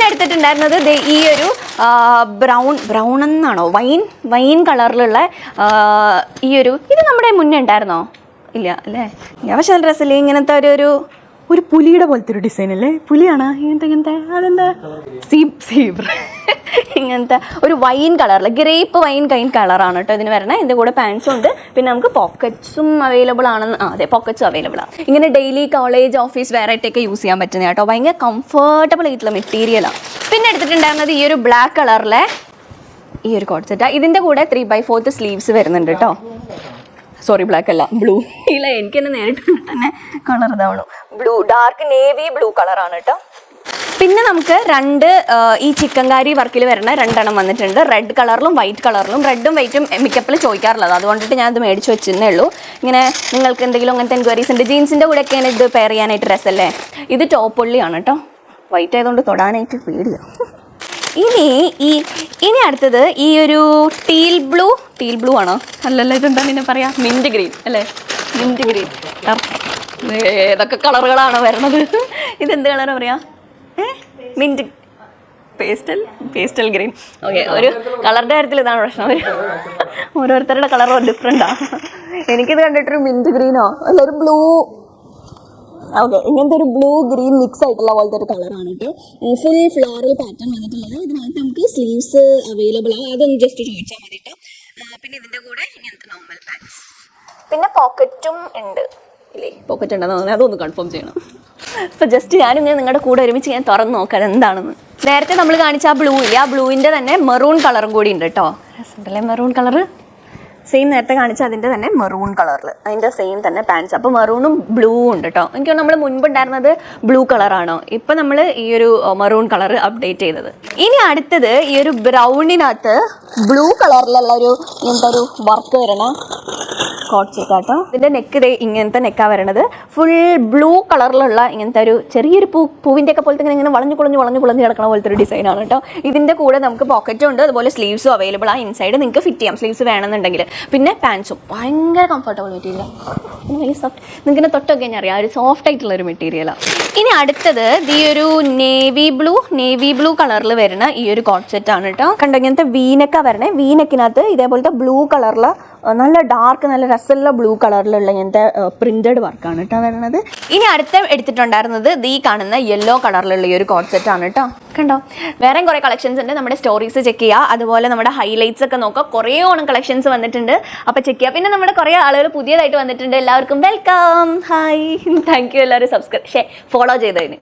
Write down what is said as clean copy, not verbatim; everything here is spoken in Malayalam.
എടുത്തിട്ടുണ്ടായിരുന്നത് ഈ ഒരു ബ്രൗൺ എന്നാണോ വൈൻ കളറിലുള്ള ഈ ഒരു ഇത് നമ്മുടെ മുന്നേ ഉണ്ടായിരുന്നോ? ഇല്ല അല്ലേ? പക്ഷെ നല്ല രസമില്ലേ ഇങ്ങനത്തെ ഒരു പുലിയുടെ പോലത്തെ ഒരു ഡിസൈൻ അല്ലേ? പുലിയാണ് ഇങ്ങനത്തെ അതെന്താ സീബ്ര ഇങ്ങനത്തെ ഒരു വൈൻ കളറിൽ ഗ്രേപ്പ് വൈൻ കളറാണ് കേട്ടോ ഇതിന് വരണേ. ഇതിൻ്റെ കൂടെ പാൻസും ഉണ്ട്. പിന്നെ നമുക്ക് പോക്കറ്റ്സും അവൈലബിൾ ആണെന്ന് അതെ പോക്കറ്റ്സും അവൈലബിൾ ആണ്. ഇങ്ങനെ ഡെയിലി കോളേജ് ഓഫീസ് വെറൈറ്റിയൊക്കെ യൂസ് ചെയ്യാൻ പറ്റുന്ന കേട്ടോ. ഭയങ്കര കംഫർട്ടബിൾ ആയിട്ടുള്ള മെറ്റീരിയലാണ്. പിന്നെ എടുത്തിട്ടുണ്ടായിരുന്നത് ഈ ഒരു ബ്ലാക്ക് കളറിലെ ഈ ഒരു കോട്ട് സെറ്റാണ്. ഇതിൻ്റെ കൂടെ 3/4 സ്ലീവ്സ് വരുന്നുണ്ട് കേട്ടോ. സോറി ബ്ലാക്ക് അല്ല ബ്ലൂ. ഇല്ല എനിക്ക് തന്നെ നേരിട്ട് തന്നെ കളർ ഇതാവണം. ഡാർക്ക് നേവി ബ്ലൂ കളറാണ് കേട്ടോ. പിന്നെ നമുക്ക് ഈ ചിക്കൻകാരി വർക്കിൽ വരുന്ന 2 എണ്ണം വന്നിട്ടുണ്ട്. റെഡ് കളറിലും വൈറ്റ് കളറിലും. റെഡും വൈറ്റും മിക്കപ്പോഴും ചോദിക്കാറുള്ളത്, അതുകൊണ്ടിട്ട് ഞാൻ ഇത് മേടിച്ച് വെച്ചിരുന്നേ ഉള്ളൂ. ഇങ്ങനെ നിങ്ങൾക്ക് എന്തെങ്കിലും അങ്ങനത്തെ എൻക്വയറീസ് ഉണ്ട് ജീൻസിൻ്റെ കൂടെയൊക്കെയാണ് ഇത് പെയർ ചെയ്യാനായിട്ട് രസമല്ലേ. ഇത് ടോപ്പ് ഒള്ളിയാണ് കേട്ടോ. വൈറ്റ് ആയതുകൊണ്ട് തൊടാനായിട്ട് പേടിയാണ്. ഇനി അടുത്തത് ഈ ഒരു ടീൽ ബ്ലൂ ആണോ? അല്ലല്ലോ, ഇതെന്താ പിന്നെ പറയാ മിൻറ്റ് ഗ്രീൻ അല്ലേ? Mint green. ഏതൊക്കെ കളറുകളാണോ വരണത്? ഇതെന്ത് കളറാണ് പറയാ? Mint pastel green. ഓക്കെ, ഒരു കളറിൻ്റെ കാര്യത്തിൽ ഇതാണ് പ്രശ്നം. ഓരോരുത്തരുടെ കളർ ഡിഫറെൻറ്റാണ്. എനിക്കിത് കണ്ടിട്ടൊരു മിൻറ്റ് ഗ്രീനോ അല്ല ഒരു ബ്ലൂ. ഓക്കെ, ഇങ്ങനത്തെ ഒരു ബ്ലൂ ഗ്രീൻ മിക്സ് ആയിട്ടുള്ള പോലത്തെ ഒരു കളറാണ് കേട്ടോ. ഫുൾ ഫ്ലോറൽ പാറ്റേൺ വന്നിട്ടുള്ളത്. ഇതിനകത്ത് നമുക്ക് സ്ലീവ്സ് അവൈലബിൾ ആണ്. അതൊന്ന് ജസ്റ്റ് ചോദിച്ചാൽ മതി കേട്ടോ. പിന്നെ ഇതിൻ്റെ കൂടെ ഇങ്ങനത്തെ നോർമൽ പാൻസ്. പിന്നെ പോക്കറ്റും ഉണ്ട് ഇല്ലേ? പോക്കറ്റ് ഉണ്ടെന്ന് തോന്നുന്നത്, അതൊന്ന് കൺഫേം ചെയ്യണം. അപ്പോൾ ജസ്റ്റ് ഞാനിങ്ങനെ നിങ്ങളുടെ കൂടെ ഒരുമിച്ച് ഞാൻ തുറന്ന് നോക്കാം എന്താണെന്ന്. നേരത്തെ നമ്മൾ കാണിച്ച ആ ബ്ലൂ ഇല്ല, ആ ബ്ലൂവിൻ്റെ തന്നെ മെറൂൺ കളറും കൂടി ഉണ്ട് കേട്ടോ. രസമുണ്ടല്ലേ മെറൂൺ കളറ്? സെയിം നേരത്തെ കാണിച്ച അതിൻ്റെ തന്നെ മെറൂൺ കളറിൽ അതിൻ്റെ സെയിം തന്നെ പാൻസ്. അപ്പോൾ മെറൂണും ബ്ലൂവും ഉണ്ട് കേട്ടോ. എനിക്ക് നമ്മൾ മുൻപുണ്ടായിരുന്നത് ബ്ലൂ കളറാണോ, ഇപ്പം നമ്മൾ ഈ ഒരു മെറൂൺ കളർ അപ്ഡേറ്റ് ചെയ്തത്. ഇനി അടുത്തത് ഈ ഒരു ബ്രൗണിനകത്ത് ബ്ലൂ കളറിലുള്ള ഇങ്ങനത്തെ ഒരു വർക്ക് വരണ കോട്ട് സെറ്റാട്ടോ. ഇതിൻ്റെ നെക്ക് ഇങ്ങനത്തെ നെക്കാണ് വരണത്. ഫുൾ ബ്ലൂ കളറിലുള്ള ഇങ്ങനത്തെ ഒരു ചെറിയൊരു പൂവിൻ്റെ ഒക്കെ പോലത്തെ ഇങ്ങനെ വളഞ്ഞു കുളഞ്ഞ് കിടക്കണ പോലത്തെ ഒരു ഡിസൈനാണ് കേട്ടോ. ഇതിൻ്റെ കൂടെ നമുക്ക് പോക്കറ്റും ഉണ്ട്, അതുപോലെ സ്ലീവ്സും അവൈലബിൾ ആണ്. ഇൻസൈഡ് നിങ്ങൾക്ക് ഫിറ്റ് ചെയ്യാം സ്ലീവ്സ് വേണമെന്നുണ്ടെങ്കിൽ. പിന്നെ പാൻസും ഭയങ്കര കംഫർട്ടബിൾ മെറ്റീരിയലാണ്, വലിയ സോഫ്റ്റ്. നിങ്ങൾക്ക് തൊട്ടൊക്കെ കഴിഞ്ഞാൽ അറിയാം ഒരു സോഫ്റ്റ് ആയിട്ടുള്ളൊരു മെറ്റീരിയലാണ്. ഇനി അടുത്തത് ഈ ഒരു നേവി ബ്ലൂ കളറിൽ വരുന്ന ഈ ഒരു കോട്ട് സെറ്റാണ് കേട്ടോ. കണ്ടോ ഇങ്ങനത്തെ വീനക്കാണ് വരണേ. വീനക്കിനകത്ത് ഇതേപോലത്തെ ബ്ലൂ കളറിൽ നല്ല ഡാർക്ക് നല്ല രസമുള്ള ബ്ലൂ കളറിലുള്ള ഇങ്ങനത്തെ പ്രിന്റഡ് വർക്കാണ് കേട്ടോ വരുന്നത്. ഇനി അടുത്ത എടുത്തിട്ടുണ്ടായിരുന്നത് ഈ കാണുന്ന യെല്ലോ കളറിലുള്ള ഈ ഒരു കോട്ട് സെറ്റാണ് കേട്ടോ. കണ്ടോ വേറെയും കുറേ കളക്ഷൻസ് ഉണ്ട്. നമ്മുടെ സ്റ്റോറീസ് ചെക്ക് ചെയ്യുക, അതുപോലെ നമ്മുടെ ഹൈലൈറ്റ്സ് ഒക്കെ നോക്കുക. കുറേ ഓണം കളക്ഷൻസ് വന്നിട്ടുണ്ട്, അപ്പോൾ ചെക്ക് ചെയ്യുക. പിന്നെ നമ്മുടെ കുറേ ആളുകൾ പുതിയതായിട്ട് വന്നിട്ടുണ്ട്. എല്ലാവർക്കും വെൽക്കം, ഹായ്, താങ്ക് യു എല്ലാവരും ഫോളോ ചെയ്തതിന്.